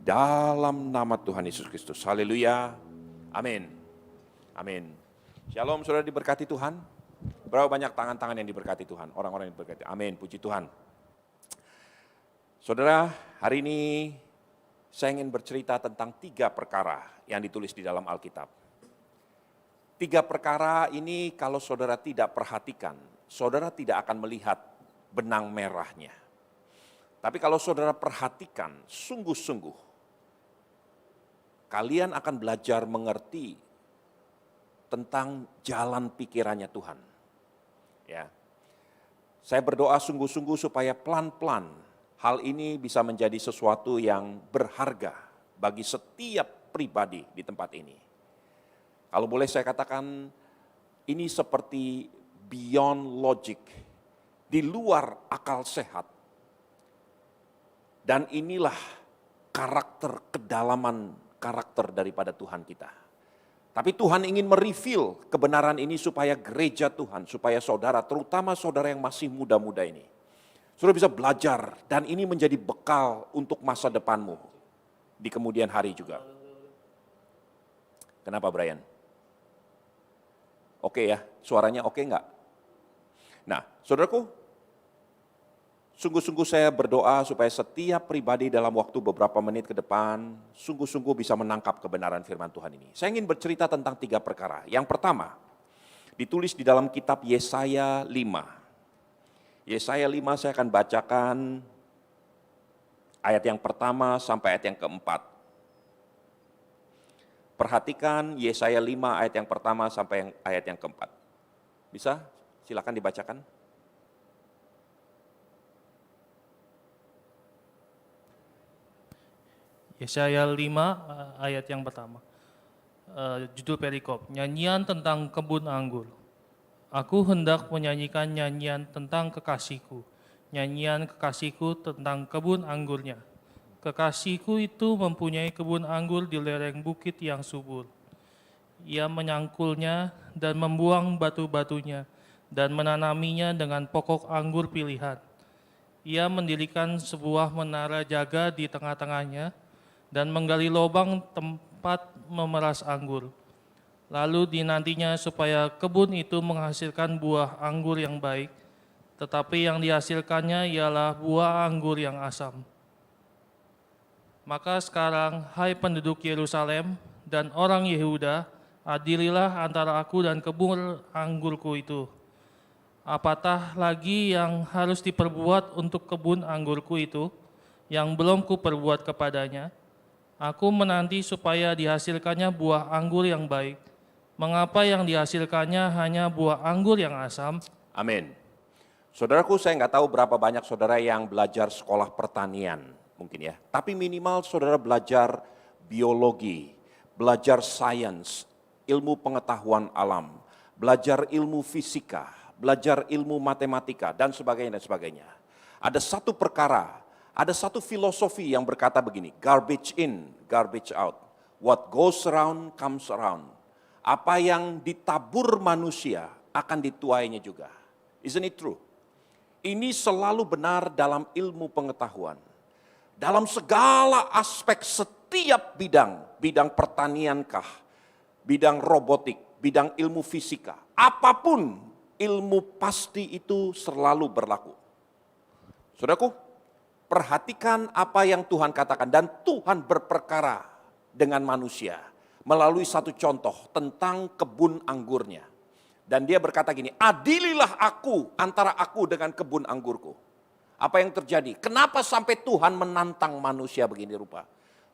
dalam nama Tuhan Yesus Kristus. Haleluya. Amin. Amin. Shalom, saudara diberkati Tuhan. Berapa banyak tangan-tangan yang diberkati Tuhan, orang-orang yang diberkati. Amin, puji Tuhan. Saudara, hari ini saya ingin bercerita tentang 3 perkara yang ditulis di dalam Alkitab. 3 perkara ini kalau saudara tidak perhatikan, saudara tidak akan melihat benang merahnya. Tapi kalau saudara perhatikan sungguh-sungguh, kalian akan belajar mengerti tentang jalan pikirannya Tuhan. Ya. Saya berdoa sungguh-sungguh supaya pelan-pelan hal ini bisa menjadi sesuatu yang berharga bagi setiap pribadi di tempat ini. Kalau boleh saya katakan, ini seperti beyond logic, di luar akal sehat. Dan inilah kedalaman karakter daripada Tuhan kita. Tapi Tuhan ingin mereveal kebenaran ini supaya gereja Tuhan, supaya saudara, terutama saudara yang masih muda-muda ini, saudara bisa belajar dan ini menjadi bekal untuk masa depanmu di kemudian hari juga. Kenapa Brian? Oke ya, suaranya oke enggak? Nah, saudaraku, sungguh-sungguh saya berdoa supaya setiap pribadi dalam waktu beberapa menit ke depan, sungguh-sungguh bisa menangkap kebenaran firman Tuhan ini. Saya ingin bercerita tentang 3 perkara. Yang pertama, ditulis di dalam kitab Yesaya 5. Yesaya 5 saya akan bacakan ayat yang pertama sampai ayat yang keempat. Perhatikan Yesaya 5 ayat yang pertama sampai ayat yang keempat. Bisa? Silakan dibacakan. Yesaya 5 ayat yang pertama. Judul perikop, nyanyian tentang kebun anggur. Aku hendak menyanyikan nyanyian tentang kekasihku, nyanyian kekasihku tentang kebun anggurnya. Kekasihku itu mempunyai kebun anggur di lereng bukit yang subur. Ia menyangkulnya dan membuang batu-batunya dan menanaminya dengan pokok anggur pilihan. Ia mendirikan sebuah menara jaga di tengah-tengahnya dan menggali lubang tempat memeras anggur. Lalu dinantinya supaya kebun itu menghasilkan buah anggur yang baik, tetapi yang dihasilkannya ialah buah anggur yang asam. Maka sekarang, hai penduduk Yerusalem dan orang Yehuda, adililah antara aku dan kebun anggurku itu. Apatah lagi yang harus diperbuat untuk kebun anggurku itu, yang belum kuperbuat kepadanya? Aku menanti supaya dihasilkannya buah anggur yang baik. Mengapa yang dihasilkannya hanya buah anggur yang asam? Amin. Saudaraku, saya nggak tahu berapa banyak saudara yang belajar sekolah pertanian mungkin ya. Tapi minimal saudara belajar biologi, belajar sains, ilmu pengetahuan alam, belajar ilmu fisika, belajar ilmu matematika, dan sebagainya dan sebagainya. Ada satu perkara, ada satu filosofi yang berkata begini, garbage in, garbage out. What goes around comes around. Apa yang ditabur manusia akan dituainya juga. Isn't it true? Ini selalu benar dalam ilmu pengetahuan. Dalam segala aspek setiap bidang, bidang pertaniankah, bidang robotik, bidang ilmu fisika, apapun ilmu pasti itu selalu berlaku. Saudaraku, perhatikan apa yang Tuhan katakan dan Tuhan berperkara dengan manusia melalui satu contoh tentang kebun anggurnya. Dan dia berkata gini, adililah aku antara aku dengan kebun anggurku. Apa yang terjadi? Kenapa sampai Tuhan menantang manusia begini rupa?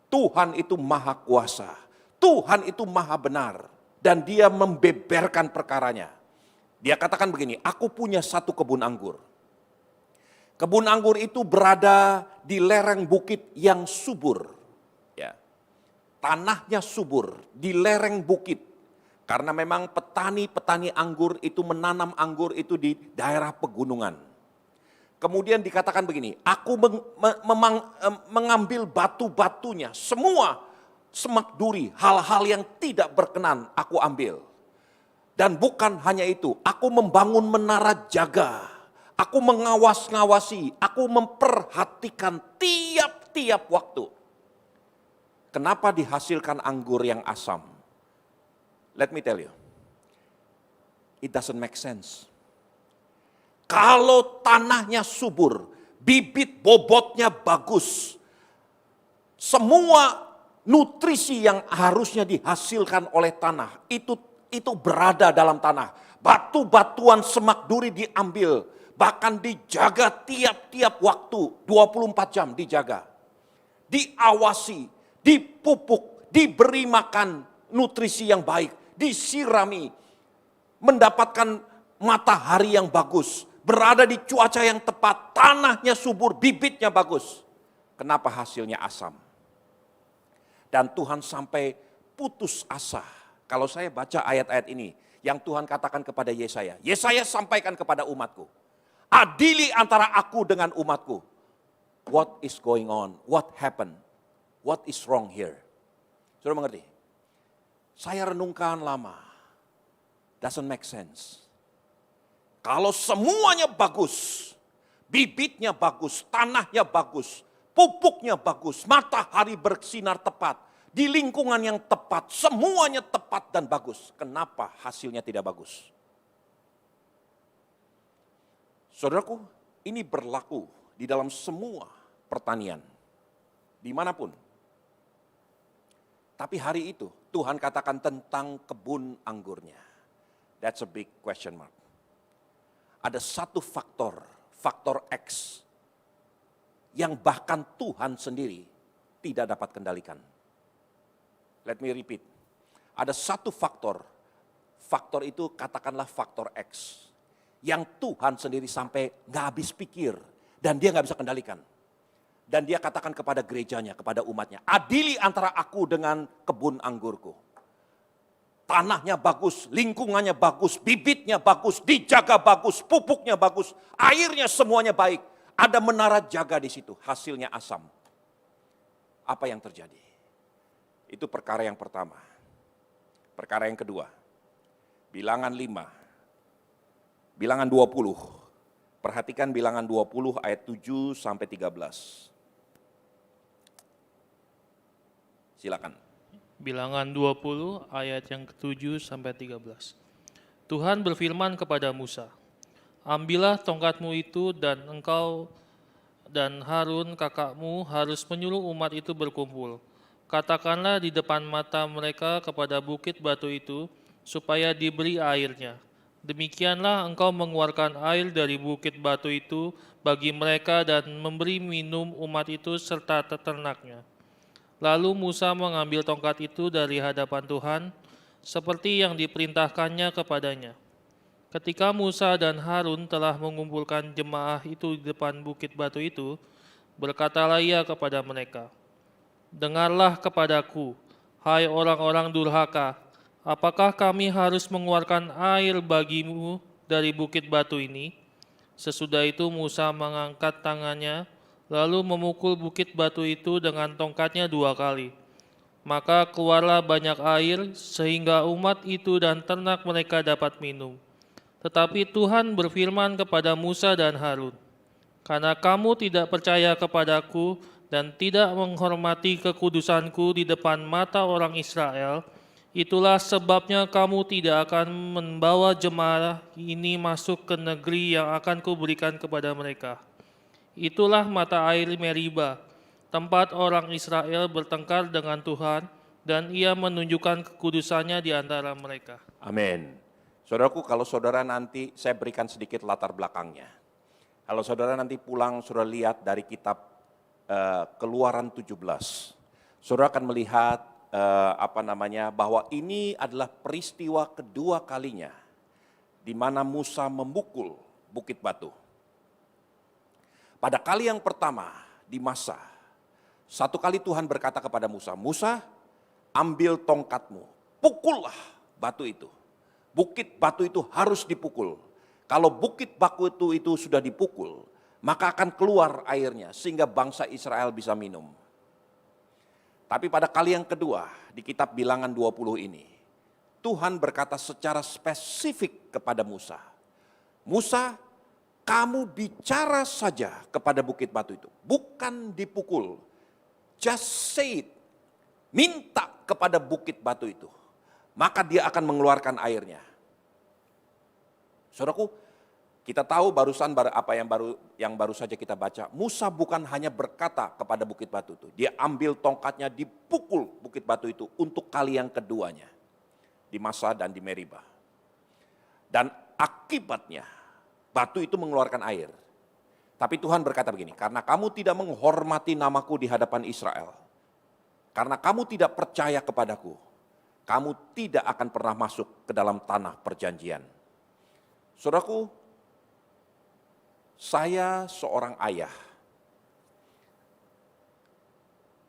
Tuhan itu maha kuasa, Tuhan itu maha benar, dan dia membeberkan perkaranya. Dia katakan begini, aku punya satu kebun anggur. Kebun anggur itu berada di lereng bukit yang subur. Ya. Tanahnya subur, di lereng bukit. Karena memang petani anggur itu menanam anggur itu di daerah pegunungan. Kemudian dikatakan begini, aku mengambil batu-batunya, semua semak duri, hal-hal yang tidak berkenan aku ambil. Dan bukan hanya itu, aku membangun menara jaga, aku mengawas-ngawasi, aku memperhatikan tiap-tiap waktu. Kenapa dihasilkan anggur yang asam? Let me tell you, it doesn't make sense. Kalau tanahnya subur, bibit bobotnya bagus, semua nutrisi yang harusnya dihasilkan oleh tanah itu berada dalam tanah. Batu-batuan semak duri diambil, bahkan dijaga tiap-tiap waktu, 24 jam dijaga. Diawasi, dipupuk, diberi makan nutrisi yang baik, disirami, mendapatkan matahari yang bagus, berada di cuaca yang tepat, tanahnya subur, bibitnya bagus. Kenapa hasilnya asam? Dan Tuhan sampai putus asa. Kalau saya baca ayat-ayat ini, yang Tuhan katakan kepada Yesaya, Yesaya sampaikan kepada umatku, adili antara aku dengan umatku. What is going on? What happened? What is wrong here? Sudah mengerti? Saya renungkan lama. Doesn't make sense. Kalau semuanya bagus, bibitnya bagus, tanahnya bagus, pupuknya bagus, matahari bersinar tepat, di lingkungan yang tepat, semuanya tepat dan bagus. Kenapa hasilnya tidak bagus? Saudaraku, ini berlaku di dalam semua pertanian, dimanapun. Tapi hari itu Tuhan katakan tentang kebun anggurnya. That's a big question mark. Ada satu faktor X, yang bahkan Tuhan sendiri tidak dapat kendalikan. Let me repeat. Ada satu faktor itu katakanlah faktor X, yang Tuhan sendiri sampai gak habis pikir, dan dia gak bisa kendalikan. Dan dia katakan kepada gerejanya, kepada umatnya, adili antara aku dengan kebun anggurku. Tanahnya bagus, lingkungannya bagus, bibitnya bagus, dijaga bagus, pupuknya bagus, airnya semuanya baik. Ada menara jaga di situ, hasilnya asam. Apa yang terjadi? Itu perkara yang pertama. Perkara yang kedua, Bilangan 5, Bilangan 20. Perhatikan Bilangan 20 ayat 7 sampai 13. Silakan. Bilangan 20 ayat yang ke-7 sampai 13. Tuhan berfirman kepada Musa, ambillah tongkatmu itu dan engkau dan Harun kakakmu harus menyuruh umat itu berkumpul. Katakanlah di depan mata mereka kepada bukit batu itu supaya diberi airnya. Demikianlah engkau mengeluarkan air dari bukit batu itu bagi mereka dan memberi minum umat itu serta ternaknya. Lalu Musa mengambil tongkat itu dari hadapan Tuhan, seperti yang diperintahkannya kepadanya. Ketika Musa dan Harun telah mengumpulkan jemaah itu di depan bukit batu itu, berkatalah ia kepada mereka, dengarlah kepadaku, hai orang-orang durhaka, apakah kami harus mengeluarkan air bagimu dari bukit batu ini? Sesudah itu Musa mengangkat tangannya, lalu memukul bukit batu itu dengan tongkatnya 2 kali. Maka keluarlah banyak air sehingga umat itu dan ternak mereka dapat minum. Tetapi Tuhan berfirman kepada Musa dan Harun, karena kamu tidak percaya kepadaku dan tidak menghormati kekudusanku di depan mata orang Israel, itulah sebabnya kamu tidak akan membawa jemaah ini masuk ke negeri yang akan kuberikan kepada mereka. Itulah mata air Meriba, tempat orang Israel bertengkar dengan Tuhan, dan ia menunjukkan kekudusannya di antara mereka. Amin. Saudaraku, kalau saudara nanti, saya berikan sedikit latar belakangnya. Kalau saudara nanti pulang, saudara lihat dari kitab Keluaran 17. Saudara akan melihat bahwa ini adalah peristiwa kedua kalinya di mana Musa memukul bukit batu. Pada kali yang pertama di Masa, satu kali Tuhan berkata kepada Musa, Musa, ambil tongkatmu, pukullah batu itu. Bukit batu itu harus dipukul. Kalau bukit batu itu sudah dipukul, maka akan keluar airnya sehingga bangsa Israel bisa minum. Tapi pada kali yang kedua di kitab Bilangan 20 ini, Tuhan berkata secara spesifik kepada Musa, Musa, kamu bicara saja kepada bukit batu itu, bukan dipukul. Just say it. minta kepada bukit batu itu, maka dia akan mengeluarkan airnya. Saudaraku, kita tahu barusan apa yang baru saja kita baca. Musa bukan hanya berkata kepada bukit batu itu, dia ambil tongkatnya, dipukul bukit batu itu untuk kali yang keduanya di Masa dan di Meribah. Dan akibatnya batu itu mengeluarkan air. Tapi Tuhan berkata begini, karena kamu tidak menghormati namaku di hadapan Israel, karena kamu tidak percaya kepadaku, kamu tidak akan pernah masuk ke dalam tanah perjanjian. Saudaraku, saya seorang ayah.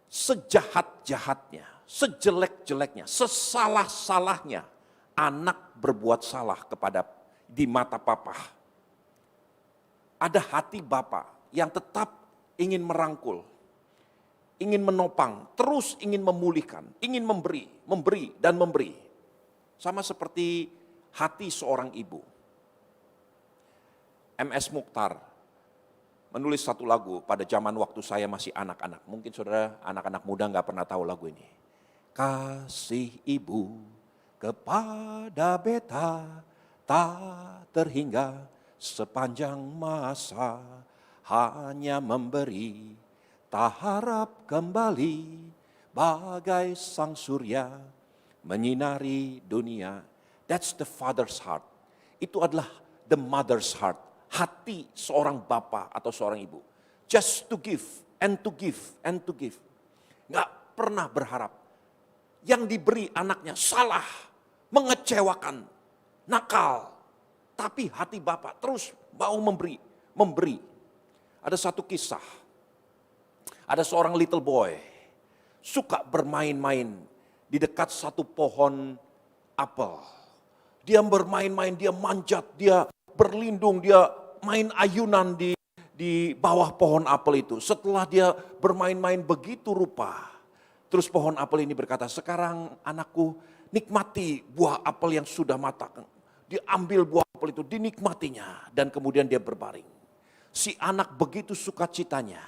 Sejahat-jahatnya, sejelek-jeleknya, sesalah-salahnya anak berbuat salah di mata papa. Ada hati Bapa yang tetap ingin merangkul, ingin menopang, terus ingin memulihkan, ingin memberi dan memberi. Sama seperti hati seorang ibu. MS Mukhtar menulis satu lagu pada zaman waktu saya masih anak-anak. Mungkin saudara anak-anak muda nggak pernah tahu lagu ini. Kasih ibu kepada beta tak terhingga sepanjang masa, hanya memberi, tak harap kembali, bagai sang surya menyinari dunia. That's the father's heart. Itu adalah the mother's heart. Hati seorang bapa atau seorang ibu. Just to give and to give and to give. Nggak pernah berharap. Yang diberi anaknya salah, mengecewakan, nakal. Tapi hati Bapak terus mau memberi. Ada satu kisah, ada seorang little boy, suka bermain-main di dekat satu pohon apel. Dia bermain-main, dia manjat, dia berlindung, dia main ayunan di bawah pohon apel itu. Setelah dia bermain-main begitu rupa, terus pohon apel ini berkata, sekarang anakku nikmati buah apel yang sudah matang. Diambil buah apel itu, dinikmatinya, dan kemudian dia berbaring. Si anak begitu sukacitanya,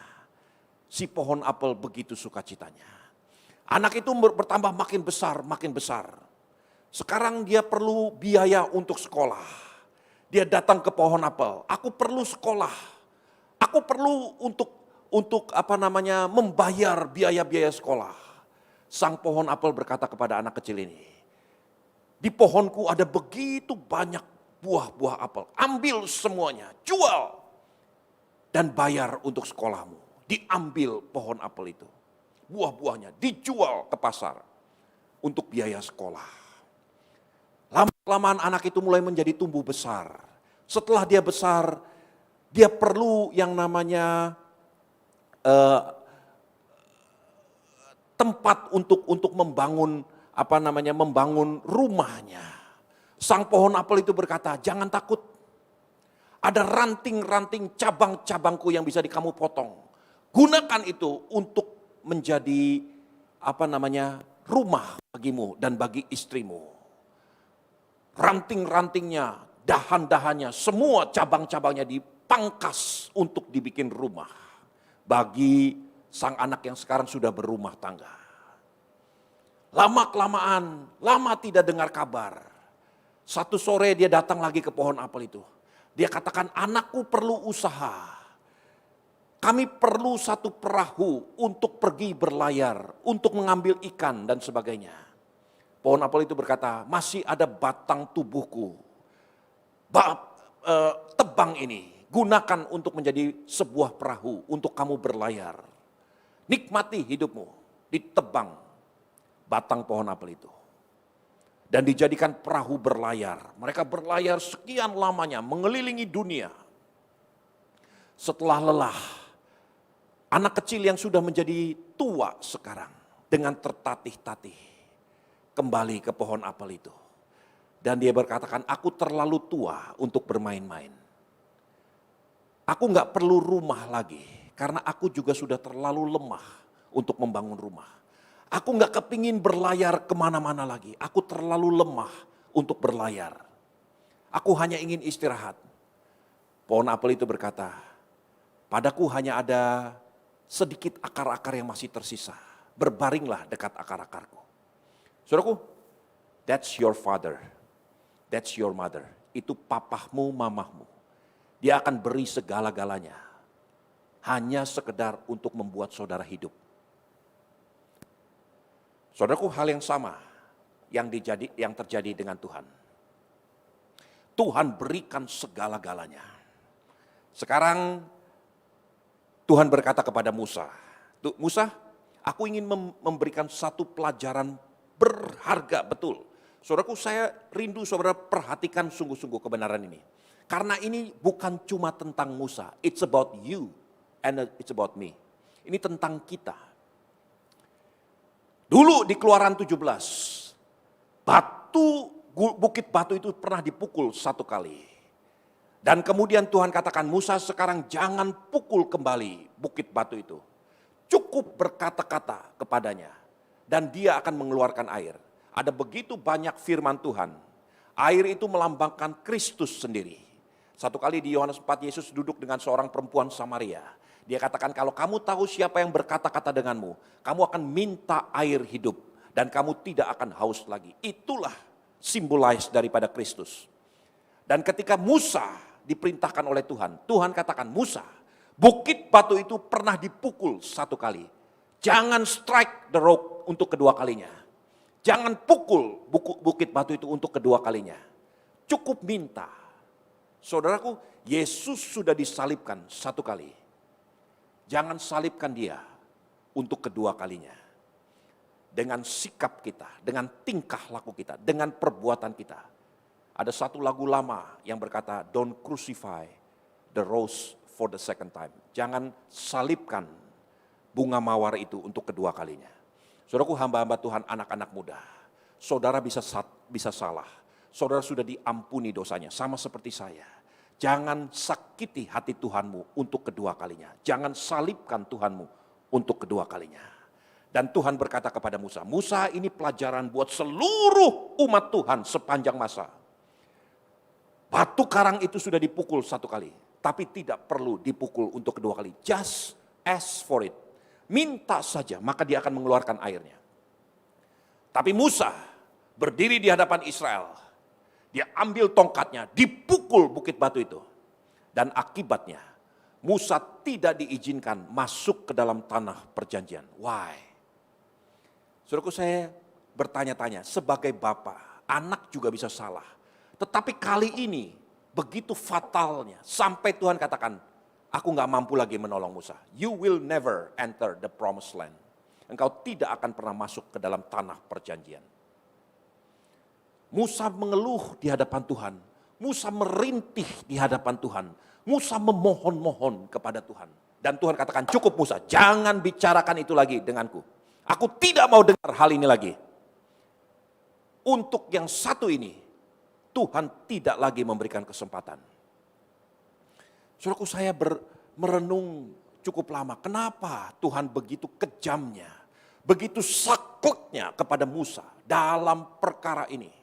si pohon apel begitu sukacitanya. Anak itu bertambah makin besar. Sekarang dia perlu biaya untuk sekolah. Dia datang ke pohon apel, aku perlu sekolah. Aku perlu untuk membayar biaya-biaya sekolah. Sang pohon apel berkata kepada anak kecil ini, di pohonku ada begitu banyak buah-buah apel. Ambil semuanya, jual. Dan bayar untuk sekolahmu. Diambil pohon apel itu. Buah-buahnya dijual ke pasar. Untuk biaya sekolah. Lama-kelamaan anak itu mulai menjadi tumbuh besar. Setelah dia besar, dia perlu yang namanya tempat untuk membangun membangun rumahnya. Sang pohon apel itu berkata, jangan takut. Ada ranting-ranting cabang-cabangku yang bisa kamu potong. Gunakan itu untuk menjadi rumah bagimu dan bagi istrimu. Ranting-rantingnya, dahan-dahannya, semua cabang-cabangnya dipangkas untuk dibikin rumah. Bagi sang anak yang sekarang sudah berumah tangga. Lama-kelamaan, lama tidak dengar kabar. Satu sore dia datang lagi ke pohon apel itu. Dia katakan, anakku perlu usaha. Kami perlu satu perahu untuk pergi berlayar, untuk mengambil ikan dan sebagainya. Pohon apel itu berkata, masih ada batang tubuhku. Tebang ini, gunakan untuk menjadi sebuah perahu untuk kamu berlayar. Nikmati hidupmu, ditebang batang pohon apel itu. Dan dijadikan perahu berlayar. Mereka berlayar sekian lamanya, mengelilingi dunia. Setelah lelah, anak kecil yang sudah menjadi tua sekarang, dengan tertatih-tatih, kembali ke pohon apel itu. Dan dia berkatakan, aku terlalu tua untuk bermain-main. Aku gak perlu rumah lagi, karena aku juga sudah terlalu lemah untuk membangun rumah. Aku gak kepingin berlayar kemana-mana lagi. Aku terlalu lemah untuk berlayar. Aku hanya ingin istirahat. Pohon apel itu berkata, padaku hanya ada sedikit akar-akar yang masih tersisa. berbaringlah dekat akar-akarku. Saudaraku, that's your father, that's your mother. Itu papahmu, mamahmu. Dia akan beri segala-galanya. Hanya sekedar untuk membuat saudara hidup. Saudaraku, hal yang sama yang terjadi dengan Tuhan. Tuhan berikan segala-galanya. Sekarang Tuhan berkata kepada Musa, Musa, aku ingin memberikan satu pelajaran berharga betul. Saudaraku, saya rindu saudara perhatikan sungguh-sungguh kebenaran ini. Karena ini bukan cuma tentang Musa, it's about you and it's about me. Ini tentang kita. Dulu di Keluaran 17, bukit batu itu pernah dipukul 1 kali. Dan kemudian Tuhan katakan, Musa sekarang jangan pukul kembali bukit batu itu. Cukup berkata-kata kepadanya dan dia akan mengeluarkan air. Ada begitu banyak firman Tuhan. Air itu melambangkan Kristus sendiri. 1 kali di Yohanes 4 Yesus duduk dengan seorang perempuan Samaria. Dia katakan, kalau kamu tahu siapa yang berkata-kata denganmu, kamu akan minta air hidup dan kamu tidak akan haus lagi. Itulah simbolize daripada Kristus. Dan ketika Musa diperintahkan oleh Tuhan, Tuhan katakan, Musa, bukit batu itu pernah dipukul 1 kali. Jangan strike the rock untuk kedua kalinya. Jangan pukul bukit batu itu untuk kedua kalinya. Cukup minta. Saudaraku, Yesus sudah disalibkan 1 kali. Jangan salibkan dia untuk kedua kalinya. Dengan sikap kita, dengan tingkah laku kita, dengan perbuatan kita. Ada satu lagu lama yang berkata, don't crucify the rose for the second time. Jangan salibkan bunga mawar itu untuk kedua kalinya. Saudaraku, hamba-hamba Tuhan, anak-anak muda. Saudara bisa salah. Saudara sudah diampuni dosanya, sama seperti saya. Jangan sakiti hati Tuhanmu untuk kedua kalinya. Jangan salibkan Tuhanmu untuk kedua kalinya. Dan Tuhan berkata kepada Musa, Musa, ini pelajaran buat seluruh umat Tuhan sepanjang masa. Batu karang itu sudah dipukul 1 kali, tapi tidak perlu dipukul untuk kedua kali. Just ask for it. Minta saja, maka dia akan mengeluarkan airnya. Tapi Musa berdiri di hadapan Israel. Dia ambil tongkatnya, dipukul bukit batu itu. Dan akibatnya, Musa tidak diizinkan masuk ke dalam tanah perjanjian. Why? Saudaraku, saya bertanya-tanya, sebagai bapak, anak juga bisa salah. Tetapi kali ini, begitu fatalnya, sampai Tuhan katakan, aku gak mampu lagi menolong Musa. You will never enter the promised land. Engkau tidak akan pernah masuk ke dalam tanah perjanjian. Musa mengeluh di hadapan Tuhan. Musa merintih di hadapan Tuhan. Musa memohon-mohon kepada Tuhan. Dan Tuhan katakan, cukup Musa, jangan bicarakan itu lagi denganku. Aku tidak mau dengar hal ini lagi. Untuk yang satu ini, Tuhan tidak lagi memberikan kesempatan. Saudaraku, saya merenung cukup lama. Kenapa Tuhan begitu kejamnya, begitu sakleknya kepada Musa dalam perkara ini?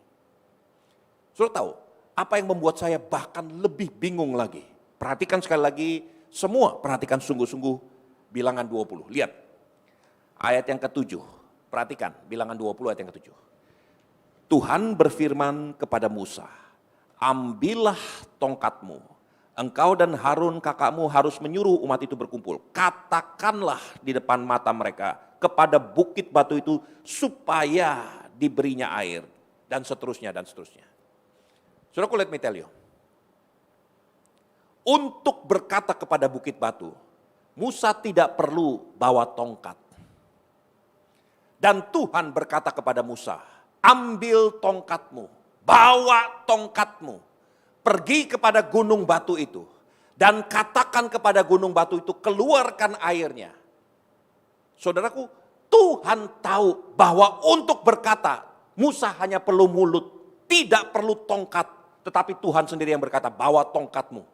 Saudara tahu, apa yang membuat saya bahkan lebih bingung lagi? Perhatikan sekali lagi, semua perhatikan sungguh-sungguh bilangan 20. Lihat, ayat yang ke-7. Perhatikan, bilangan 20 ayat yang ke-7. Tuhan berfirman kepada Musa, ambillah tongkatmu, engkau dan Harun kakakmu harus menyuruh umat itu berkumpul. Katakanlah di depan mata mereka kepada bukit batu itu supaya diberinya air. Dan seterusnya, dan seterusnya. Saudaraku, let me tell you. Untuk berkata kepada bukit batu, Musa tidak perlu bawa tongkat. Dan Tuhan berkata kepada Musa, ambil tongkatmu, bawa tongkatmu, pergi kepada gunung batu itu, dan katakan kepada gunung batu itu, keluarkan airnya. Saudaraku, Tuhan tahu bahwa untuk berkata, Musa hanya perlu mulut, tidak perlu tongkat. Tetapi Tuhan sendiri yang berkata, bawa tongkatmu.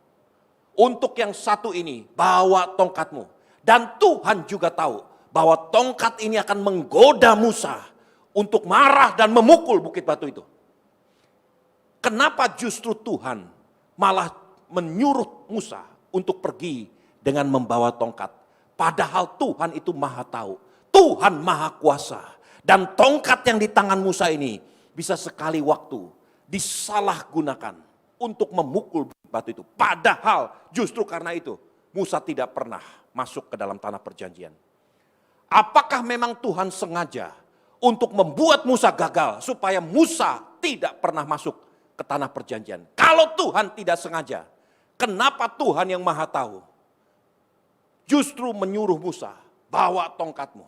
Untuk yang satu ini, bawa tongkatmu. Dan Tuhan juga tahu bahwa tongkat ini akan menggoda Musa untuk marah dan memukul bukit batu itu. Kenapa justru Tuhan malah menyuruh Musa untuk pergi dengan membawa tongkat? Padahal Tuhan itu maha tahu. Tuhan Maha Kuasa. Dan tongkat yang di tangan Musa ini bisa sekali waktu disalahgunakan untuk memukul batu itu. Padahal justru karena itu Musa tidak pernah masuk ke dalam tanah perjanjian. Apakah memang Tuhan sengaja untuk membuat Musa gagal supaya Musa tidak pernah masuk ke tanah perjanjian? Kalau Tuhan tidak sengaja, kenapa Tuhan yang Maha Tahu justru menyuruh Musa, bawa tongkatmu,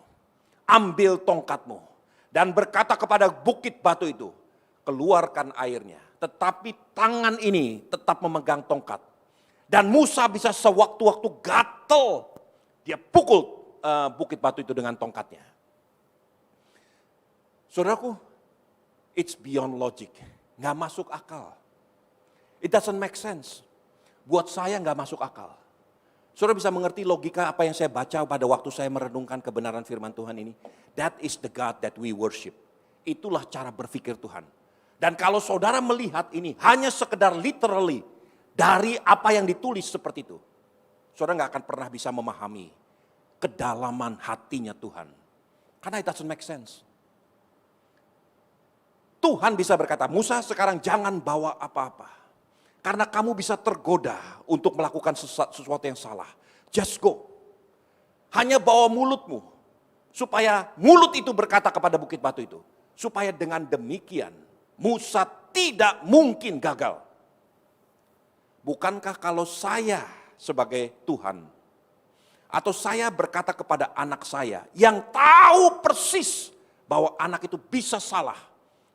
ambil tongkatmu, dan berkata kepada bukit batu itu, keluarkan airnya. Tetapi tangan ini tetap memegang tongkat. Dan Musa bisa sewaktu-waktu gatel, dia pukul bukit batu itu dengan tongkatnya. Saudaraku, it's beyond logic, nggak masuk akal. It doesn't make sense. Buat saya nggak masuk akal. Saudara bisa mengerti logika apa yang saya baca pada waktu saya merenungkan kebenaran firman Tuhan ini. That is the God that we worship. Itulah cara berpikir Tuhan. Dan kalau saudara melihat ini hanya sekedar literally dari apa yang ditulis seperti itu, saudara nggak akan pernah bisa memahami kedalaman hatinya Tuhan. Karena it doesn't make sense. Tuhan bisa berkata, Musa sekarang jangan bawa apa-apa. Karena kamu bisa tergoda untuk melakukan sesuatu yang salah. Just go. Hanya bawa mulutmu. Supaya mulut itu berkata kepada bukit batu itu. Supaya dengan demikian Musa tidak mungkin gagal. Bukankah kalau saya sebagai Tuhan, atau saya berkata kepada anak saya yang tahu persis bahwa anak itu bisa salah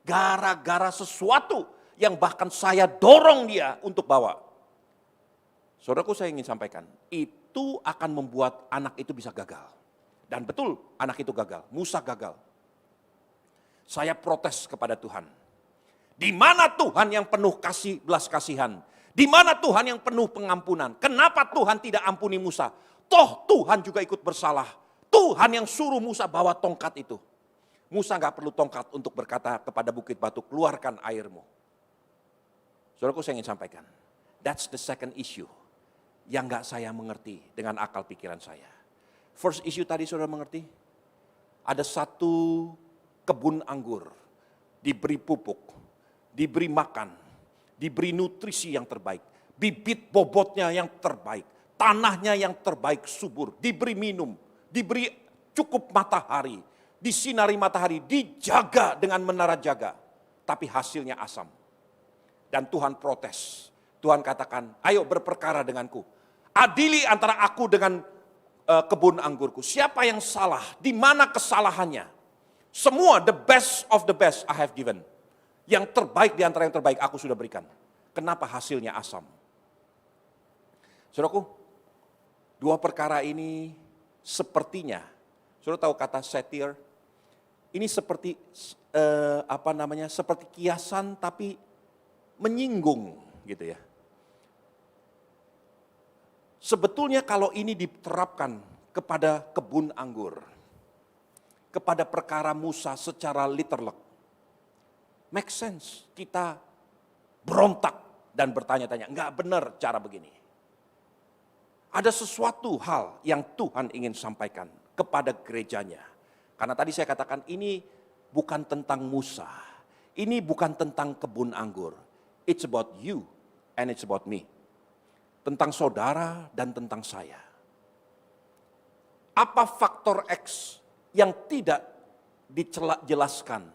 gara-gara sesuatu yang bahkan saya dorong dia untuk bawa. Saudaraku, saya ingin sampaikan, itu akan membuat anak itu bisa gagal. Dan betul, anak itu gagal, Musa gagal. Saya protes kepada Tuhan. Di mana Tuhan yang penuh kasih belas kasihan? Di mana Tuhan yang penuh pengampunan? Kenapa Tuhan tidak ampuni Musa? Toh Tuhan juga ikut bersalah. Tuhan yang suruh Musa bawa tongkat itu. Musa gak perlu tongkat untuk berkata kepada bukit batu, keluarkan airmu. Saudaraku, saya ingin sampaikan, that's the second issue yang gak saya mengerti dengan akal pikiran saya. First issue tadi saudara mengerti? Ada satu kebun anggur, diberi pupuk, diberi makan, diberi nutrisi yang terbaik, bibit bobotnya yang terbaik, tanahnya yang terbaik subur, diberi minum, diberi cukup matahari, disinari matahari, dijaga dengan menara jaga, tapi hasilnya asam. Dan Tuhan protes, Tuhan katakan, ayo berperkara denganku, adili antara aku dengan kebun anggurku, siapa yang salah, di mana kesalahannya. Semua the best of the best I have given. Yang terbaik di antara yang terbaik aku sudah berikan. Kenapa hasilnya asam? Saudaraku, dua perkara ini sepertinya, saudara tahu kata satir? Ini seperti seperti kiasan tapi menyinggung gitu ya. Sebetulnya kalau ini diterapkan kepada kebun anggur, kepada perkara Musa secara literal, make sense. Kita berontak dan bertanya-tanya, enggak benar cara begini. Ada sesuatu hal yang Tuhan ingin sampaikan kepada gerejanya. Karena tadi saya katakan ini bukan tentang Musa. Ini bukan tentang kebun anggur. It's about you and it's about me. Tentang saudara dan tentang saya. Apa faktor X yang tidak dijelaskan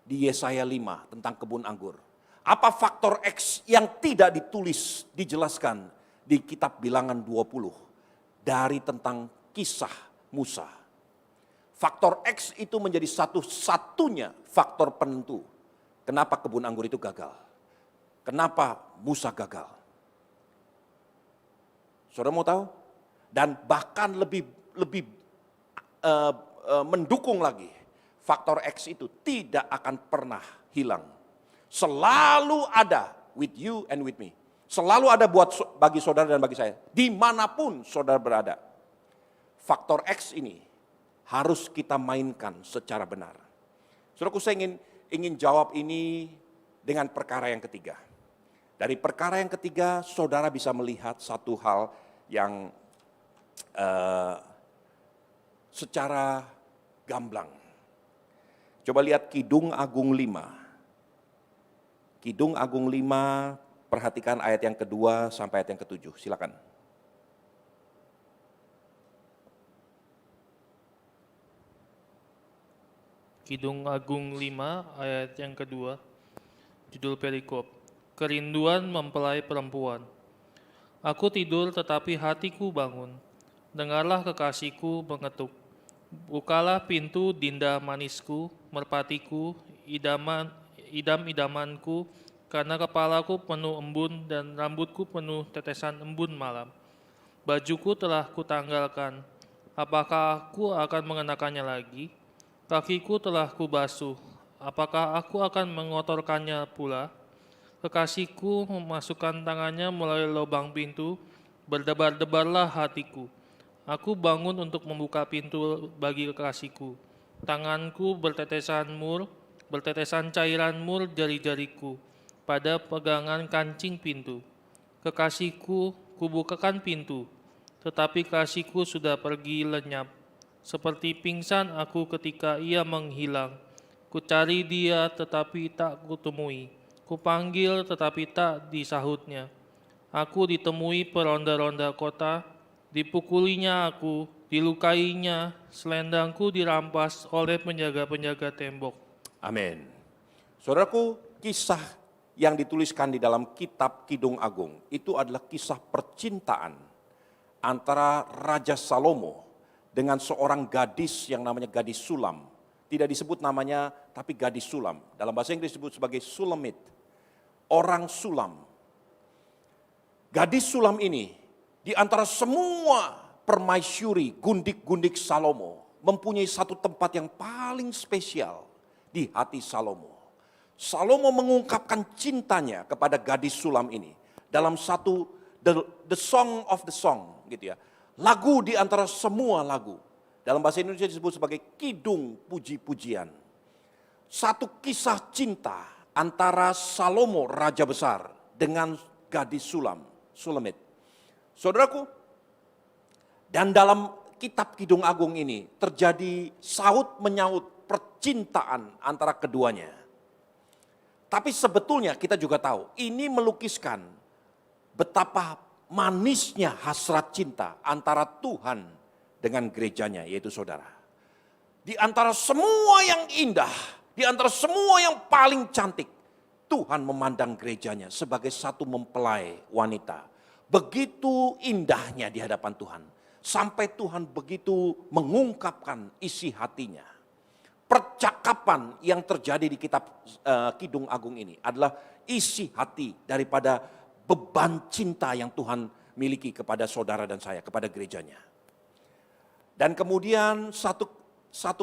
di Yesaya 5 tentang kebun anggur? Apa faktor X yang tidak ditulis, dijelaskan di kitab Bilangan 20 dari tentang kisah Musa? Faktor X itu menjadi satu-satunya faktor penentu. Kenapa kebun anggur itu gagal? Kenapa Musa gagal? Saudara mau tahu? Dan bahkan lebih mendukung lagi, faktor X itu tidak akan pernah hilang. Selalu ada with you and with me. Selalu ada bagi saudara dan bagi saya. Dimanapun saudara berada. Faktor X ini harus kita mainkan secara benar. Saudaraku, saya ingin jawab ini dengan perkara yang ketiga. Dari perkara yang ketiga, saudara bisa melihat satu hal yang secara gamblang. Coba lihat Kidung Agung 5. Kidung Agung 5, perhatikan ayat yang kedua sampai ayat yang ketujuh. Silakan. Kidung Agung 5 ayat yang kedua, judul perikop, kerinduan mempelai perempuan. Aku tidur tetapi hatiku bangun, dengarlah kekasihku mengetuk. Bukalah pintu dinda manisku, merpatiku, idam-idamanku, karena kepalaku penuh embun dan rambutku penuh tetesan embun malam. Bajuku telah kutanggalkan, apakah aku akan mengenakannya lagi? Kakiku telah kubasuh, apakah aku akan mengotorkannya pula? Kekasihku memasukkan tangannya melalui lubang pintu, berdebar-debarlah hatiku. Aku bangun untuk membuka pintu bagi kekasihku. Tanganku bertetesan cairan mur jari-jariku pada pegangan kancing pintu. Kekasihku, kubukakan pintu, tetapi kasihku sudah pergi lenyap. Seperti pingsan aku ketika ia menghilang. Kucari dia tetapi tak kutemui. Kupanggil tetapi tak disahutnya. Aku ditemui peronda-ronda kota, dipukulinya aku, dilukainya, selendangku dirampas oleh penjaga-penjaga tembok. Amin. Saudaraku, kisah yang dituliskan di dalam kitab Kidung Agung itu adalah kisah percintaan antara Raja Salomo dengan seorang gadis yang namanya gadis Sulam. Tidak disebut namanya, tapi gadis Sulam. Dalam bahasa Inggris disebut sebagai Sulamit. Orang Sulam. Gadis Sulam ini, di antara semua permaisuri, gundik-gundik Salomo, mempunyai satu tempat yang paling spesial di hati Salomo. Salomo mengungkapkan cintanya kepada gadis Sulam ini dalam satu the song of the song, gitu ya. Lagu di antara semua lagu. Dalam bahasa Indonesia disebut sebagai kidung puji-pujian. Satu kisah cinta antara Salomo raja besar dengan gadis Sulamit. Saudaraku, dan dalam kitab Kidung Agung ini terjadi saut menyaut percintaan antara keduanya. Tapi sebetulnya kita juga tahu ini melukiskan betapa manisnya hasrat cinta antara Tuhan dengan gerejanya, yaitu saudara. Di antara semua yang indah, di antara semua yang paling cantik, Tuhan memandang gerejanya sebagai satu mempelai wanita. Begitu indahnya di hadapan Tuhan, sampai Tuhan begitu mengungkapkan isi hatinya. Percakapan yang terjadi di kitab Kidung Agung ini adalah isi hati daripada beban cinta yang Tuhan miliki kepada saudara dan saya, kepada gerejanya. Dan kemudian satu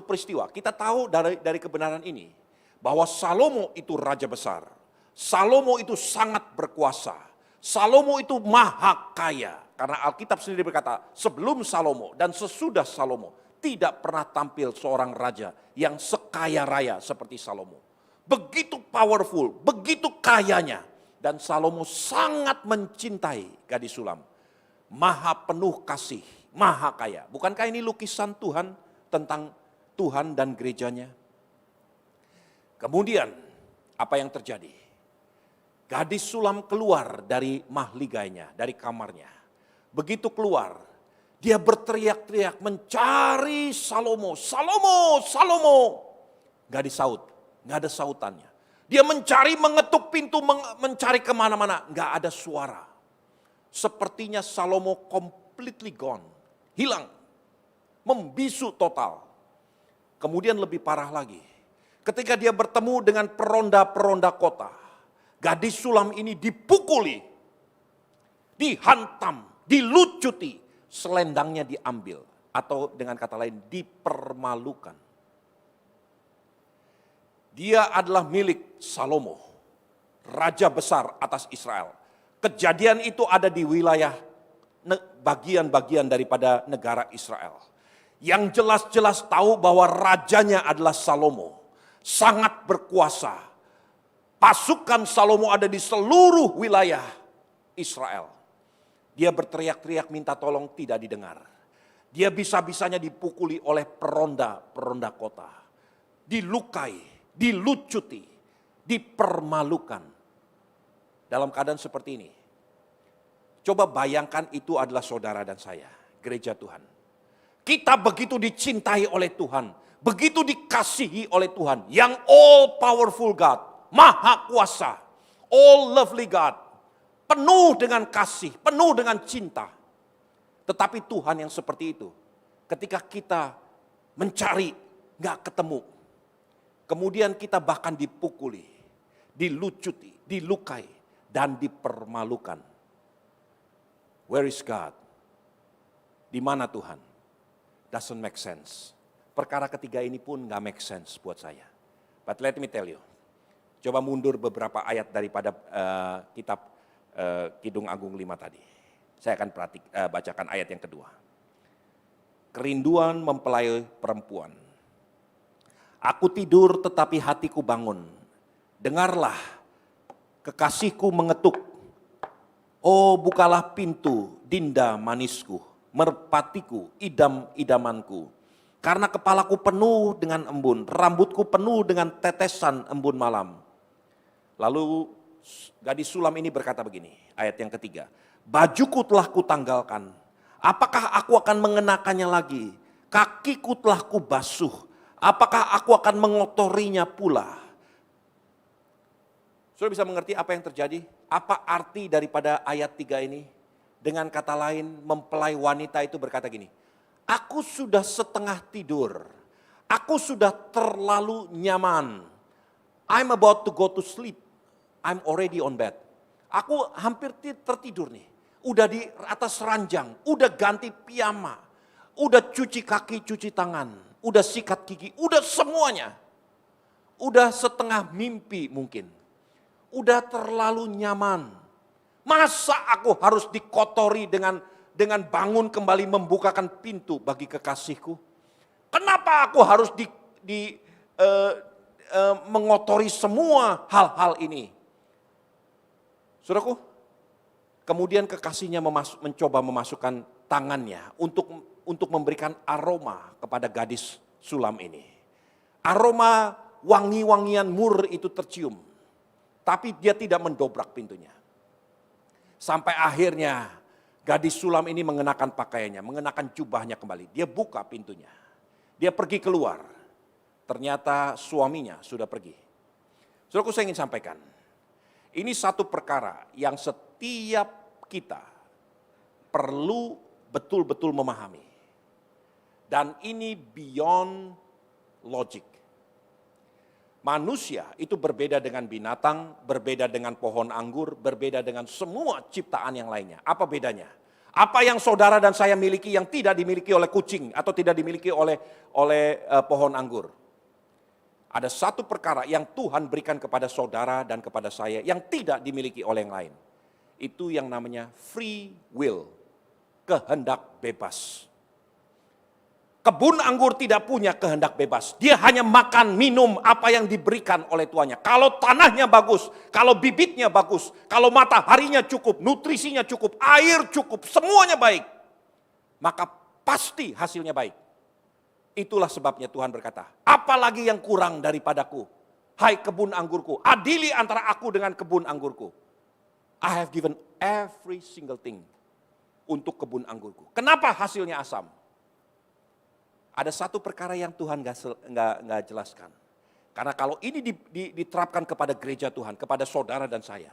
peristiwa, kita tahu dari kebenaran ini, bahwa Salomo itu raja besar. Salomo itu sangat berkuasa. Salomo itu maha kaya. Karena Alkitab sendiri berkata, sebelum Salomo dan sesudah Salomo, tidak pernah tampil seorang raja yang sekaya raya seperti Salomo. Begitu powerful, begitu kayanya. Dan Salomo sangat mencintai gadis Sulam. Maha penuh kasih, maha kaya. Bukankah ini lukisan Tuhan tentang Tuhan dan gerejanya? Kemudian apa yang terjadi? Gadis Sulam keluar dari mahligainya, dari kamarnya. Begitu keluar, dia berteriak-teriak mencari Salomo. Salomo, Salomo. Gak disaut, gak ada sautannya. Dia mencari, mengetuk pintu, mencari kemana-mana. Gak ada suara. Sepertinya Salomo completely gone. Hilang. Membisu total. Kemudian lebih parah lagi. Ketika dia bertemu dengan peronda-peronda kota. Gadis Sulam ini dipukuli. Dihantam, dilucuti. Selendangnya diambil. Atau dengan kata lain dipermalukan. Dia adalah milik Salomo, raja besar atas Israel. Kejadian itu ada di wilayah bagian-bagian daripada negara Israel. Yang jelas-jelas tahu bahwa rajanya adalah Salomo. Sangat berkuasa. Pasukan Salomo ada di seluruh wilayah Israel. Dia berteriak-teriak minta tolong, tidak didengar. Dia bisa-bisanya dipukuli oleh peronda-peronda kota. Dilukai, dilucuti, dipermalukan. Dalam keadaan seperti ini. Coba bayangkan itu adalah saudara dan saya, gereja Tuhan. Kita begitu dicintai oleh Tuhan, begitu dikasihi oleh Tuhan, yang all powerful God, maha kuasa, all lovely God, penuh dengan kasih, penuh dengan cinta. Tetapi Tuhan yang seperti itu, ketika kita mencari, gak ketemu. Kemudian kita bahkan dipukuli, dilucuti, dilukai, dan dipermalukan. Where is God? Di mana Tuhan? Doesn't make sense. Perkara ketiga ini pun gak make sense buat saya. But let me tell you. Coba mundur beberapa ayat daripada kitab Kidung Agung 5 tadi. Saya akan bacakan ayat yang kedua. Kerinduan mempelai perempuan. Aku tidur tetapi hatiku bangun. Dengarlah, kekasihku mengetuk. Oh, bukalah pintu, Dinda manisku, merpatiku, idam-idamanku. Karena kepalaku penuh dengan embun, rambutku penuh dengan tetesan embun malam. Lalu gadis sulam ini berkata begini, ayat yang ketiga. Bajuku telah kutanggalkan, apakah aku akan mengenakannya lagi? Kakiku telah kubasuh, apakah aku akan mengotorinya pula? Sudah bisa mengerti apa yang terjadi? Apa arti daripada ayat 3 ini? Dengan kata lain, mempelai wanita itu berkata gini, aku sudah setengah tidur, aku sudah terlalu nyaman. I'm about to go to sleep, I'm already on bed. Aku hampir tertidur nih. Udah di atas ranjang, udah ganti piyama, udah cuci kaki, cuci tangan, udah sikat gigi, udah semuanya. Udah setengah mimpi mungkin. Udah terlalu nyaman. Masa aku harus dikotori dengan bangun kembali membukakan pintu bagi kekasihku? Kenapa aku harus mengotori semua hal-hal ini? Saudaraku, kemudian kekasihnya mencoba memasukkan tangannya untuk memberikan aroma kepada gadis sulam ini. Aroma wangi-wangian mur itu tercium. Tapi dia tidak mendobrak pintunya. Sampai akhirnya gadis sulam ini mengenakan pakaiannya, mengenakan jubahnya kembali. Dia buka pintunya. Dia pergi keluar. Ternyata suaminya sudah pergi. Saudaraku, saya ingin sampaikan. Ini satu perkara yang setiap kita perlu betul-betul memahami. Dan ini beyond logic. Manusia itu berbeda dengan binatang, berbeda dengan pohon anggur, berbeda dengan semua ciptaan yang lainnya. Apa bedanya? Apa yang saudara dan saya miliki yang tidak dimiliki oleh kucing atau tidak dimiliki oleh pohon anggur? Ada satu perkara yang Tuhan berikan kepada saudara dan kepada saya yang tidak dimiliki oleh yang lain. Itu yang namanya free will, kehendak bebas. Kebun anggur tidak punya kehendak bebas. Dia hanya makan, minum apa yang diberikan oleh tuannya. Kalau tanahnya bagus, kalau bibitnya bagus, kalau mataharinya cukup, nutrisinya cukup, air cukup, semuanya baik. Maka pasti hasilnya baik. Itulah sebabnya Tuhan berkata, apalagi yang kurang daripadaku? Hai kebun anggurku, adili antara aku dengan kebun anggurku. I have given every single thing untuk kebun anggurku. Kenapa hasilnya asam? Ada satu perkara yang Tuhan nggak jelaskan. Karena kalau ini diterapkan kepada gereja Tuhan, kepada saudara dan saya.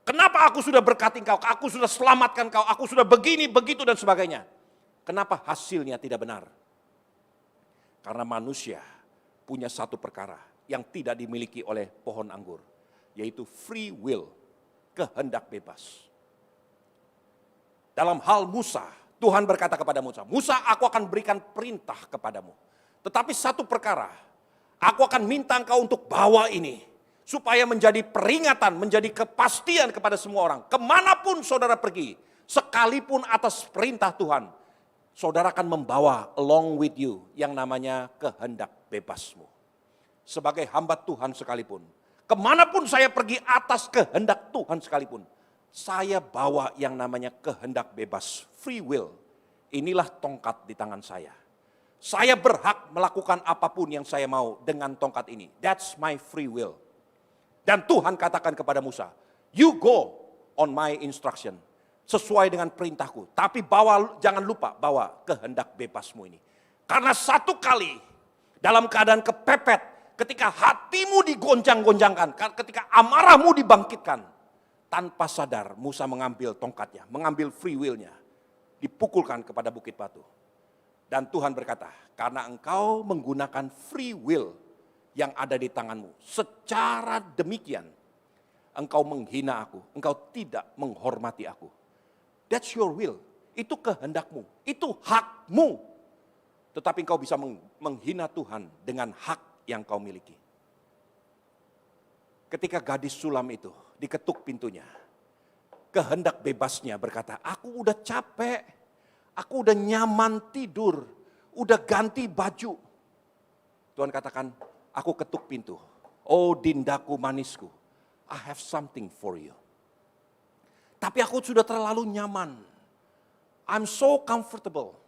Kenapa aku sudah berkati engkau, aku sudah selamatkan kau, aku sudah begini, begitu dan sebagainya. Kenapa hasilnya tidak benar? Karena manusia punya satu perkara yang tidak dimiliki oleh pohon anggur. Yaitu free will, kehendak bebas. Dalam hal Musa, Tuhan berkata kepada Musa, Musa, aku akan berikan perintah kepadamu. Tetapi satu perkara, aku akan minta engkau untuk bawa ini. Supaya menjadi peringatan, menjadi kepastian kepada semua orang. Kemanapun saudara pergi, sekalipun atas perintah Tuhan, saudara akan membawa along with you yang namanya kehendak bebasmu. Sebagai hamba Tuhan sekalipun, kemanapun saya pergi atas kehendak Tuhan sekalipun, saya bawa yang namanya kehendak bebas, free will, inilah tongkat di tangan saya. Saya berhak melakukan apapun yang saya mau dengan tongkat ini. That's my free will. Dan Tuhan katakan kepada Musa, you go on my instruction. Sesuai dengan perintahku. Tapi jangan lupa bawa kehendak bebasmu ini. Karena satu kali dalam keadaan kepepet, ketika hatimu digoncang-goncangkan, ketika amarahmu dibangkitkan, tanpa sadar Musa mengambil tongkatnya, mengambil free will-nya, dipukulkan kepada bukit batu. Dan Tuhan berkata, karena engkau menggunakan free will yang ada di tanganmu, secara demikian engkau menghina aku, engkau tidak menghormati aku. That's your will, itu kehendakmu, itu hakmu. Tetapi engkau bisa menghina Tuhan dengan hak yang kau miliki. Ketika gadis sulam itu diketuk pintunya, kehendak bebasnya berkata, aku udah capek, aku udah nyaman tidur, udah ganti baju. Tuhan katakan, aku ketuk pintu. Oh dindaku manisku, I have something for you. Tapi aku sudah terlalu nyaman. I'm so comfortable.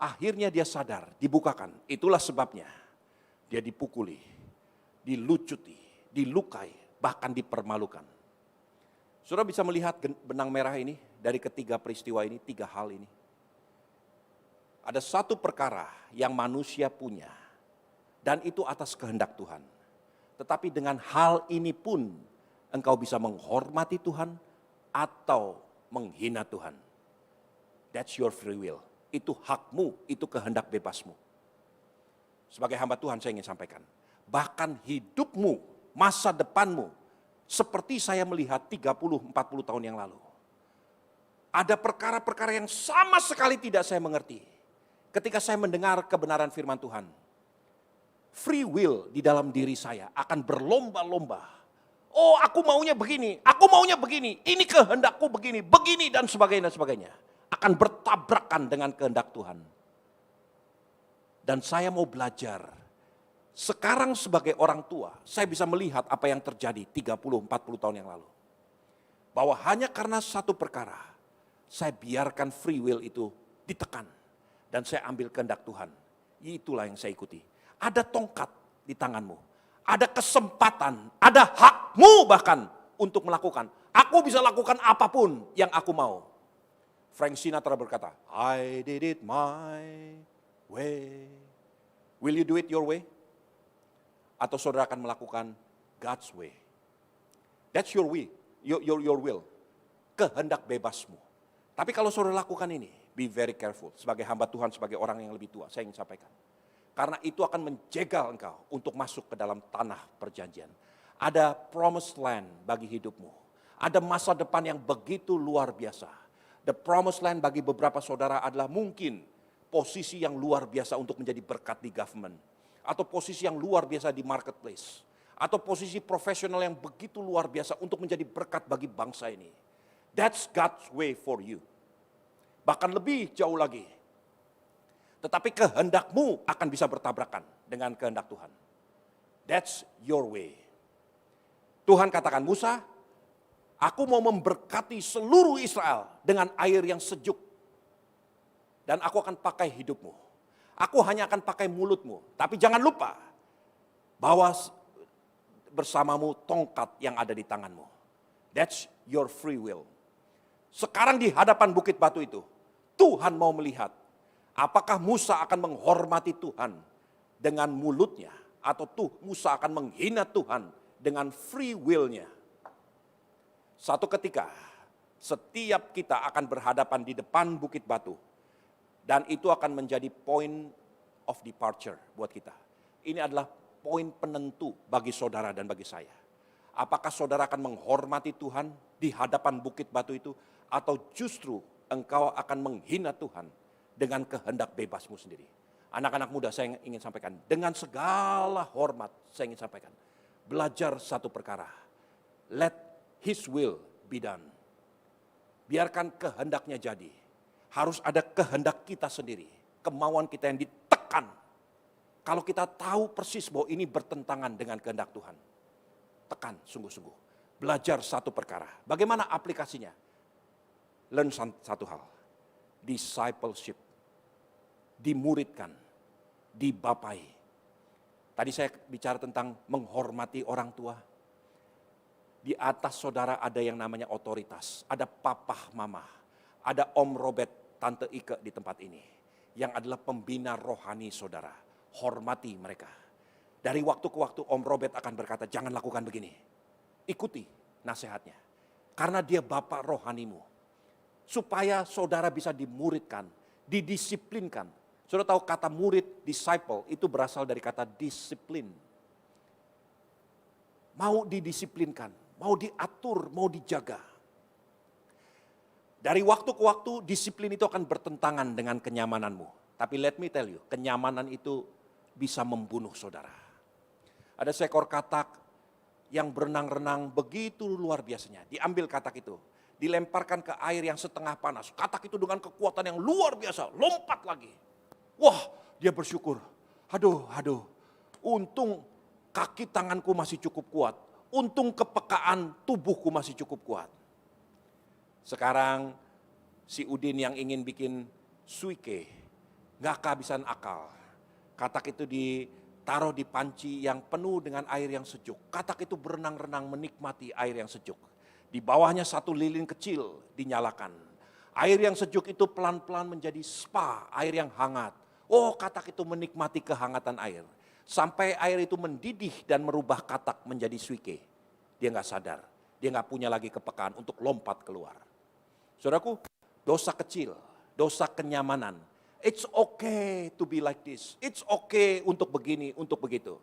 Akhirnya dia sadar, dibukakan. Itulah sebabnya dia dipukuli, dilucuti, dilukai, bahkan dipermalukan. Saudara bisa melihat benang merah ini dari ketiga peristiwa ini, tiga hal ini. Ada satu perkara yang manusia punya, dan itu atas kehendak Tuhan. Tetapi dengan hal ini pun engkau bisa menghormati Tuhan atau menghina Tuhan. That's your free will. Itu hakmu, itu kehendak bebasmu. Sebagai hamba Tuhan saya ingin sampaikan, bahkan hidupmu, masa depanmu, seperti saya melihat 30-40 tahun yang lalu. Ada perkara-perkara yang sama sekali tidak saya mengerti. Ketika saya mendengar kebenaran firman Tuhan, free will di dalam diri saya akan berlomba-lomba. Oh aku maunya begini, ini kehendakku begini, dan sebagainya. Akan bertabrakan dengan kehendak Tuhan. Dan saya mau belajar. Sekarang sebagai orang tua, saya bisa melihat apa yang terjadi 30-40 tahun yang lalu. Bahwa hanya karena satu perkara, saya biarkan free will itu ditekan. Dan saya ambil kehendak Tuhan. Itulah yang saya ikuti. Ada tongkat di tanganmu. Ada kesempatan, ada hakmu bahkan untuk melakukan. Aku bisa lakukan apapun yang aku mau. Frank Sinatra berkata, I did it my way. Will you do it your way? Atau saudara akan melakukan God's way. That's your way, your will. Kehendak bebasmu. Tapi kalau saudara lakukan ini, be very careful. Sebagai hamba Tuhan, sebagai orang yang lebih tua, saya ingin sampaikan. Karena itu akan menjegal engkau untuk masuk ke dalam tanah perjanjian. Ada promised land bagi hidupmu. Ada masa depan yang begitu luar biasa. The promised land bagi beberapa saudara adalah mungkin posisi yang luar biasa untuk menjadi berkat di government. Atau posisi yang luar biasa di marketplace. Atau posisi profesional yang begitu luar biasa untuk menjadi berkat bagi bangsa ini. That's God's way for you. Bahkan lebih jauh lagi. Tetapi kehendakmu akan bisa bertabrakan dengan kehendak Tuhan. That's your way. Tuhan katakan, Musa, aku mau memberkati seluruh Israel dengan air yang sejuk. Dan aku akan pakai hidupmu. Aku hanya akan pakai mulutmu. Tapi jangan lupa, bawa bersamamu tongkat yang ada di tanganmu. That's your free will. Sekarang di hadapan bukit batu itu, Tuhan mau melihat apakah Musa akan menghormati Tuhan dengan mulutnya atau Musa akan menghina Tuhan dengan free will-nya. Satu ketika setiap kita akan berhadapan di depan bukit batu dan itu akan menjadi point of departure buat kita. Ini adalah poin penentu bagi saudara dan bagi saya. Apakah saudara akan menghormati Tuhan di hadapan bukit batu itu atau justru engkau akan menghina Tuhan dengan kehendak bebasmu sendiri. Anak-anak muda saya ingin sampaikan, dengan segala hormat saya ingin sampaikan, belajar satu perkara, let His will be done. Biarkan kehendaknya jadi, harus ada kehendak kita sendiri, kemauan kita yang ditekan. Kalau kita tahu persis bahwa ini bertentangan dengan kehendak Tuhan, tekan sungguh-sungguh, belajar satu perkara, bagaimana aplikasinya, learn satu hal. discipleship, dimuridkan, dibapai. Tadi saya bicara tentang menghormati orang tua. Di atas saudara ada yang namanya otoritas, ada papah mama, ada Om Robert, Tante Ike di tempat ini, yang adalah pembina rohani saudara. Hormati mereka. Dari waktu ke waktu Om Robert akan berkata, jangan lakukan begini. Ikuti nasihatnya. Karena dia bapak rohanimu. Supaya saudara bisa dimuridkan, didisiplinkan. Saudara tahu kata murid, disciple, itu berasal dari kata disiplin. Mau didisiplinkan, mau diatur, mau dijaga. Dari waktu ke waktu, disiplin itu akan bertentangan dengan kenyamananmu. Tapi let me tell you, kenyamanan itu bisa membunuh saudara. Ada seekor katak yang berenang-renang begitu luar biasanya. Diambil katak itu, dilemparkan ke air yang setengah panas. Katak itu dengan kekuatan yang luar biasa, lompat lagi. Wah, dia bersyukur. Aduh, untung kaki tanganku masih cukup kuat. Untung kepekaan tubuhku masih cukup kuat. Sekarang si Udin yang ingin bikin suike, gak kehabisan akal. Katak itu ditaruh di panci yang penuh dengan air yang sejuk. Katak itu berenang-renang menikmati air yang sejuk. Di bawahnya satu lilin kecil dinyalakan. Air yang sejuk itu pelan-pelan menjadi spa, air yang hangat. Oh, katak itu menikmati kehangatan air. Sampai air itu mendidih dan merubah katak menjadi suike. Dia gak sadar, dia gak punya lagi kepekaan untuk lompat keluar. Saudaraku, dosa kecil, dosa kenyamanan. It's okay to be like this. It's okay untuk begini, untuk begitu.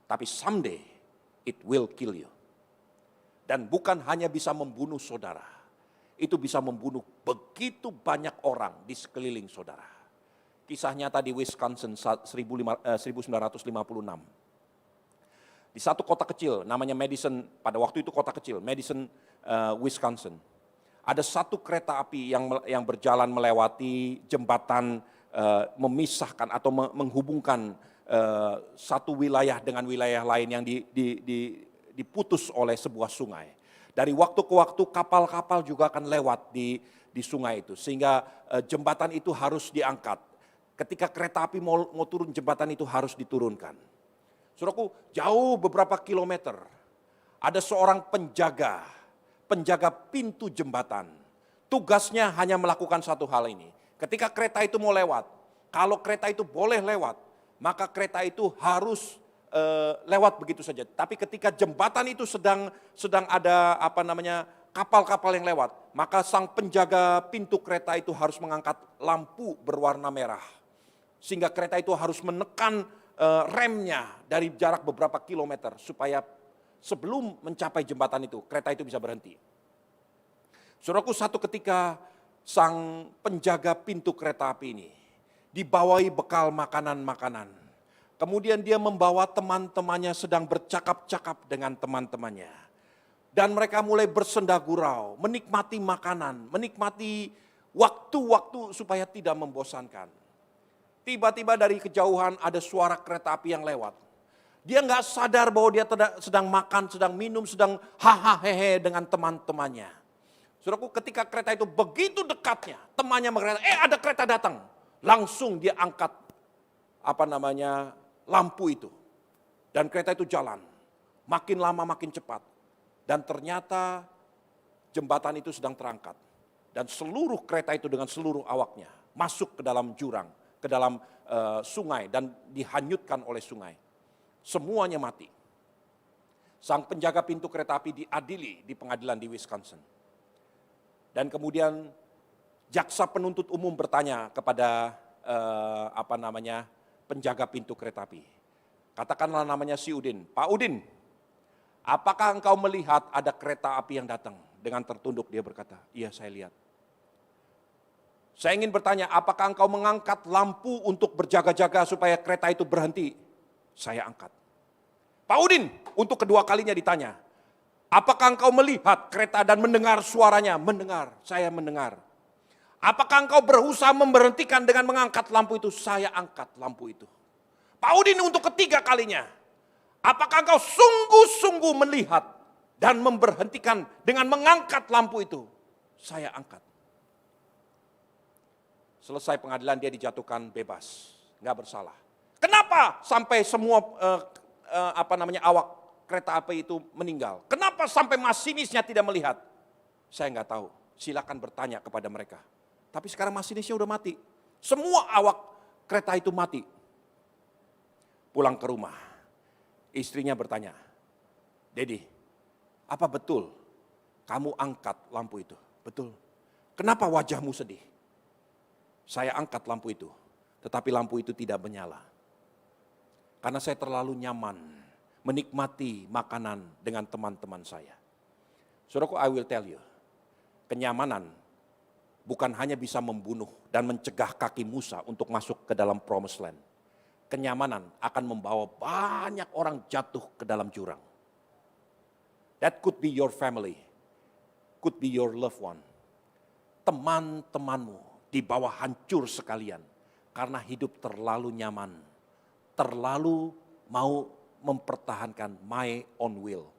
Tapi someday it will kill you. Dan bukan hanya bisa membunuh saudara. Itu bisa membunuh begitu banyak orang di sekeliling saudara. Kisah nyata di Wisconsin 1956. Di satu kota kecil namanya Madison, pada waktu itu kota kecil, Madison, Wisconsin. Ada satu kereta api yang berjalan melewati jembatan memisahkan atau menghubungkan satu wilayah dengan wilayah lain yang diputus oleh sebuah sungai. Dari waktu ke waktu kapal-kapal juga akan lewat di sungai itu. Sehingga jembatan itu harus diangkat. Ketika kereta api mau turun, jembatan itu harus diturunkan. Saudaraku, jauh beberapa kilometer ada seorang penjaga pintu jembatan. Tugasnya hanya melakukan satu hal ini. Ketika kereta itu mau lewat, kalau kereta itu boleh lewat, maka kereta itu harus lewat begitu saja. Tapi ketika jembatan itu sedang ada kapal-kapal yang lewat, maka sang penjaga pintu kereta itu harus mengangkat lampu berwarna merah. Sehingga kereta itu harus menekan remnya dari jarak beberapa kilometer supaya sebelum mencapai jembatan itu, kereta itu bisa berhenti. Saudaraku, satu ketika sang penjaga pintu kereta api ini dibawahi bekal makanan-makanan. Kemudian dia membawa teman-temannya sedang bercakap-cakap dengan teman-temannya. Dan mereka mulai bersenda gurau, menikmati makanan, menikmati waktu-waktu supaya tidak membosankan. Tiba-tiba dari kejauhan ada suara kereta api yang lewat. Dia nggak sadar bahwa dia sedang makan, sedang minum, sedang hahaha dengan teman-temannya. Saudaraku, ketika kereta itu begitu dekatnya, temannya berkata, ada kereta datang. Langsung dia angkat lampu itu. Dan kereta itu jalan. Makin lama makin cepat. Dan ternyata jembatan itu sedang terangkat. Dan seluruh kereta itu dengan seluruh awaknya masuk ke dalam jurang, ke dalam sungai dan dihanyutkan oleh sungai. Semuanya mati. Sang penjaga pintu kereta api diadili di pengadilan di Wisconsin. Dan kemudian jaksa penuntut umum bertanya kepada penjaga pintu kereta api. Katakanlah namanya si Udin. Pak Udin, apakah engkau melihat ada kereta api yang datang? Dengan tertunduk dia berkata, iya saya lihat. Saya ingin bertanya, apakah engkau mengangkat lampu untuk berjaga-jaga supaya kereta itu berhenti? Saya angkat. Pak Udin, untuk kedua kalinya ditanya, apakah engkau melihat kereta dan mendengar suaranya? Mendengar, saya mendengar. Apakah engkau berusaha memberhentikan dengan mengangkat lampu itu? Saya angkat lampu itu. Pak Udin, untuk ketiga kalinya, apakah engkau sungguh-sungguh melihat dan memberhentikan dengan mengangkat lampu itu? Saya angkat. Selesai pengadilan dia dijatuhkan bebas, nggak bersalah. Kenapa sampai semua awak kereta api itu meninggal? Kenapa sampai masinisnya tidak melihat? Saya nggak tahu. Silakan bertanya kepada mereka. Tapi sekarang masinisnya udah mati. Semua awak kereta itu mati. Pulang ke rumah, istrinya bertanya, Dedi, apa betul kamu angkat lampu itu? Betul. Kenapa wajahmu sedih? Saya angkat lampu itu, tetapi lampu itu tidak menyala. Karena saya terlalu nyaman menikmati makanan dengan teman-teman saya. Saudaraku, I will tell you, kenyamanan bukan hanya bisa membunuh dan mencegah kaki Musa untuk masuk ke dalam promised land. Kenyamanan akan membawa banyak orang jatuh ke dalam jurang. That could be your family, could be your loved one. Teman-temanmu di bawah hancur sekalian karena hidup terlalu nyaman, terlalu mau mempertahankan my own will.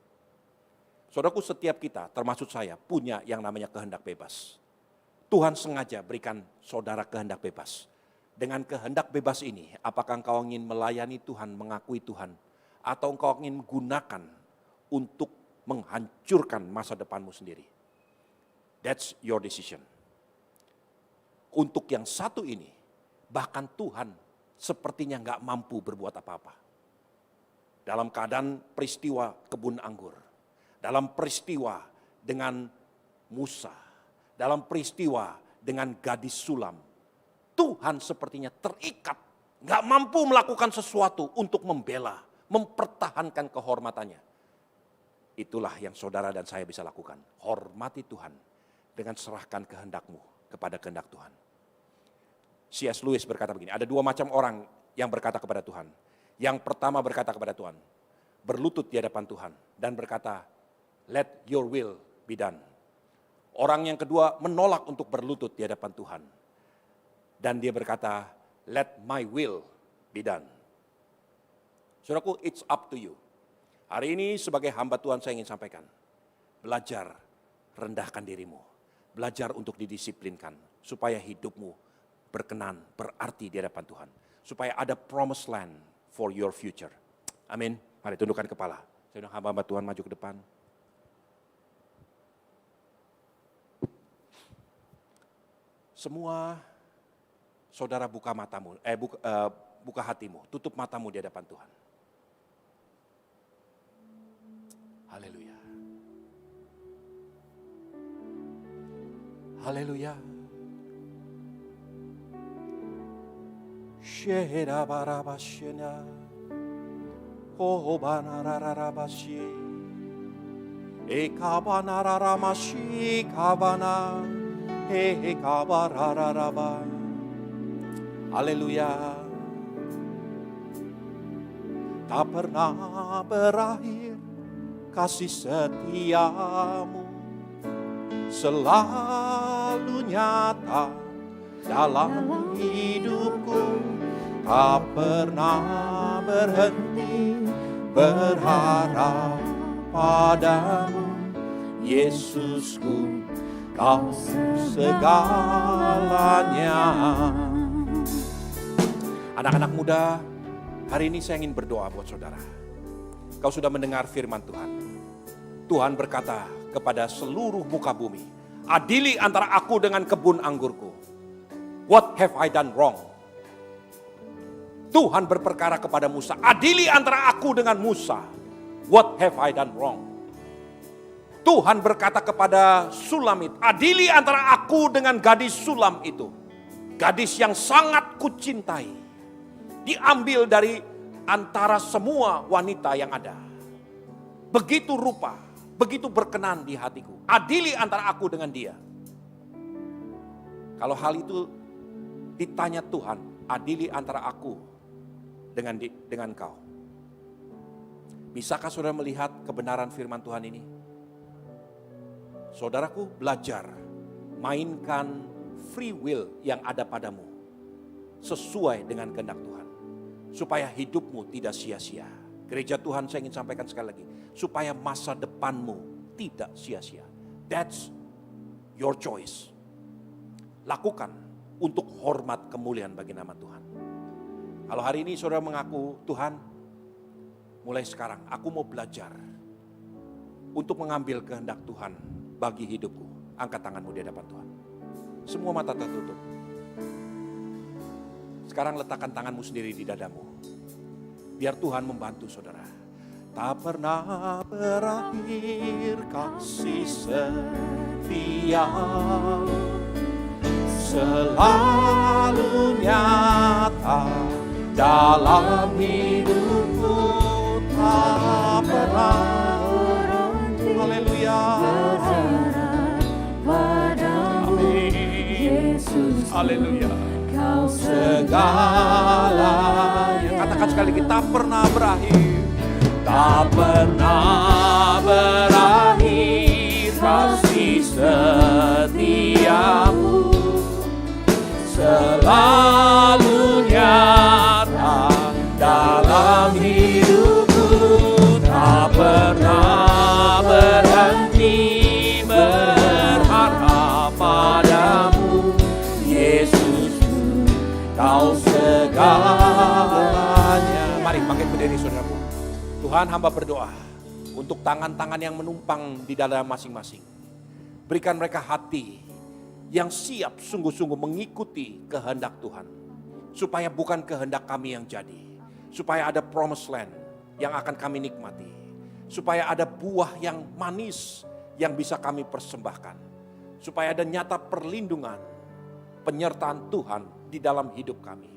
Saudaraku, setiap kita, termasuk saya, punya yang namanya kehendak bebas. Tuhan sengaja berikan saudara kehendak bebas. Dengan kehendak bebas ini, apakah engkau ingin melayani Tuhan, mengakui Tuhan, atau engkau ingin gunakan untuk menghancurkan masa depanmu sendiri? That's your decision. Untuk yang satu ini, bahkan Tuhan sepertinya nggak mampu berbuat apa-apa. Dalam keadaan peristiwa kebun anggur, dalam peristiwa dengan Musa, dalam peristiwa dengan gadis sulam, Tuhan sepertinya terikat, nggak mampu melakukan sesuatu untuk membela, mempertahankan kehormatannya. Itulah yang saudara dan saya bisa lakukan. Hormati Tuhan dengan serahkan kehendakmu kepada kehendak Tuhan. C.S. Lewis berkata begini, ada dua macam orang yang berkata kepada Tuhan. Yang pertama berkata kepada Tuhan, berlutut di hadapan Tuhan dan berkata, let your will be done. Orang yang kedua menolak untuk berlutut di hadapan Tuhan. Dan dia berkata, let my will be done. Saudaraku, it's up to you. Hari ini sebagai hamba Tuhan saya ingin sampaikan, belajar rendahkan dirimu. Belajar untuk didisiplinkan, supaya hidupmu berkenan, berarti di hadapan Tuhan. Supaya ada promised land for your future. Amin. Mari tundukkan kepala. Saya undang hamba-hamba Tuhan maju ke depan. Semua saudara buka matamu, buka hatimu, tutup matamu di hadapan Tuhan. Haleluya. Haleluya. Shera barabashena, kobanararabashi, ekabanararamashi kabana, ekabarararaba. Haleluya. Tak pernah berakhir kasih setiamu, selalu nyata dalam hidupku. Tak pernah berhenti berharap padamu, Yesusku, kau segalanya. Anak-anak muda, hari ini saya ingin berdoa buat saudara. Kau sudah mendengar firman Tuhan. Tuhan berkata kepada seluruh muka bumi, adili antara aku dengan kebun anggurku. What have I done wrong? Tuhan berperkara kepada Musa, adili antara aku dengan Musa. What have I done wrong? Tuhan berkata kepada Sulamit, adili antara aku dengan gadis Sulam itu. Gadis yang sangat kucintai. Diambil dari antara semua wanita yang ada. Begitu rupa, begitu berkenan di hatiku. Adili antara aku dengan dia. Kalau hal itu ditanya Tuhan, adili antara aku dengan kau. Bisakah saudara melihat kebenaran firman Tuhan ini? Saudaraku, belajar mainkan free will yang ada padamu sesuai dengan kehendak Tuhan, supaya hidupmu tidak sia-sia. Gereja Tuhan, saya ingin sampaikan sekali lagi, supaya masa depanmu tidak sia-sia. That's your choice. Lakukan untuk hormat kemuliaan bagi nama Tuhan. Kalau hari ini saudara mengaku, Tuhan, mulai sekarang aku mau belajar untuk mengambil kehendak Tuhan bagi hidupku. Angkat tanganmu di hadapan Tuhan. Semua mata tertutup. Sekarang letakkan tanganmu sendiri di dadamu. Biar Tuhan membantu saudara. Tak pernah berakhir kasih setia, selalu nyata dalam hidupku, tak pernah. Haleluya. Amin. Haleluya. Kau segalanya. Katakan sekali lagi, tak pernah berakhir. Tak pernah berakhir kasih setiamu, selalu nyata dalam hidupku, tak pernah berhenti berharap padamu, Yesusku, kau segalanya. Mari bangkit berdiri saudaraku. Tuhan, hamba berdoa untuk tangan-tangan yang menumpang di dalam masing-masing. Berikan mereka hati yang siap sungguh-sungguh mengikuti kehendak Tuhan. Supaya bukan kehendak kami yang jadi. Supaya ada promised land yang akan kami nikmati. Supaya ada buah yang manis yang bisa kami persembahkan. Supaya ada nyata perlindungan, penyertaan Tuhan di dalam hidup kami.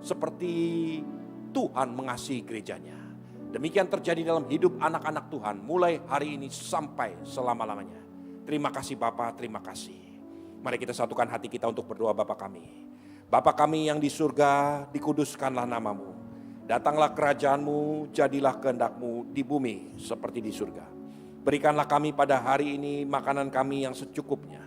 Seperti Tuhan mengasihi gerejanya. Demikian terjadi dalam hidup anak-anak Tuhan mulai hari ini sampai selama-lamanya. Terima kasih Bapa, terima kasih. Mari kita satukan hati kita untuk berdoa. Bapa kami. Bapa kami yang di surga, dikuduskanlah namamu. Datanglah kerajaanmu, jadilah kehendakmu di bumi seperti di surga. Berikanlah kami pada hari ini makanan kami yang secukupnya.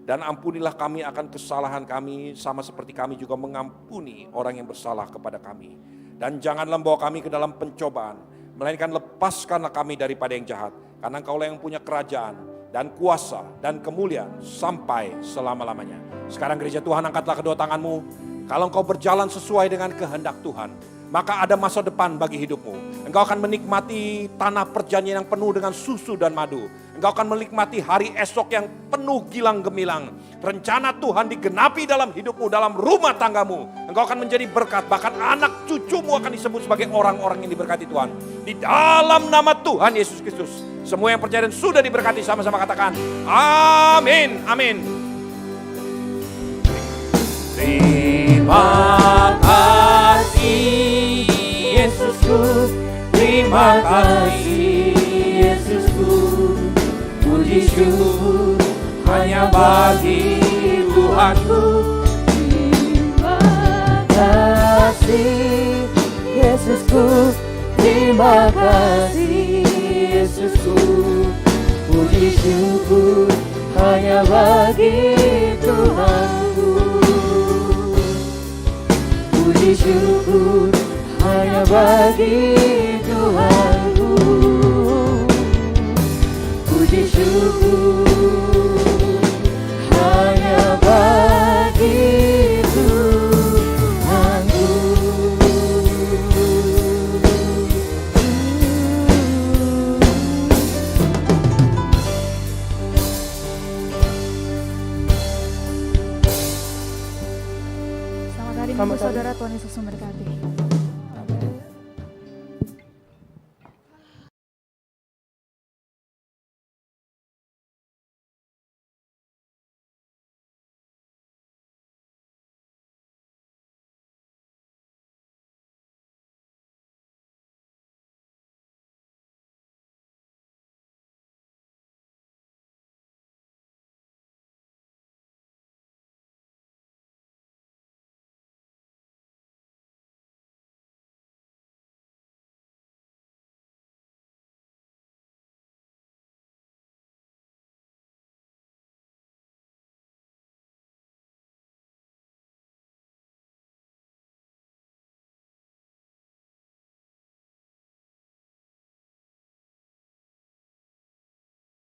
Dan ampunilah kami akan kesalahan kami sama seperti kami juga mengampuni orang yang bersalah kepada kami. Dan janganlah membawa kami ke dalam pencobaan, melainkan lepaskanlah kami daripada yang jahat. Karena Engkaulah yang punya kerajaan dan kuasa dan kemuliaan sampai selama-lamanya. Sekarang gereja Tuhan, angkatlah kedua tanganmu. Kalau engkau berjalan sesuai dengan kehendak Tuhan, maka ada masa depan bagi hidupmu. Engkau akan menikmati tanah perjanjian yang penuh dengan susu dan madu. Engkau akan menikmati hari esok yang penuh gilang gemilang. Rencana Tuhan digenapi dalam hidupmu, dalam rumah tanggamu. Engkau akan menjadi berkat, bahkan anak cucumu akan disebut sebagai orang-orang yang diberkati Tuhan. Di dalam nama Tuhan Yesus Kristus. Semua yang percaya dan sudah diberkati sama-sama katakan amin, amin. Terima kasih Yesusku, terima kasih Yesusku. Puji syukur hanya bagi Tuhanku. Terima kasih Yesusku, terima kasih Yesusku. Puji syukur hanya bagi Tuhanku. Puji syukur hanya bagi Tuhanku. Puji syukur hanya bagi Tuhanku. Selamat hari Minggu saudara, Tuhan Yesus memberkati.